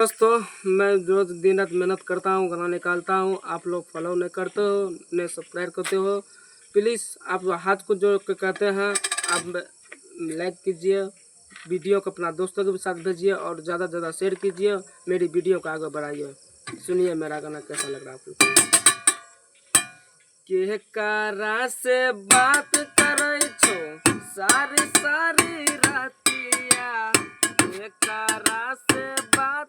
दोस्तों, मैं रोज दिन रात मेहनत करता हूँ, गाना निकालता हूँ। आप लोग फॉलो नहीं करते हो, नहीं सब्सक्राइब करते हो। प्लीज़ आप हाथ को जोड़ के कहते हैं, आप लाइक कीजिए, वीडियो को अपना दोस्तों के साथ भेजिए और ज़्यादा से ज़्यादा शेयर कीजिए। मेरी वीडियो को आगे बढ़ाइए। सुनिए मेरा गाना कैसा लग रहा है आप लोग। के कारा से बात करे छो सारी सारी रातिया, के कारा से बात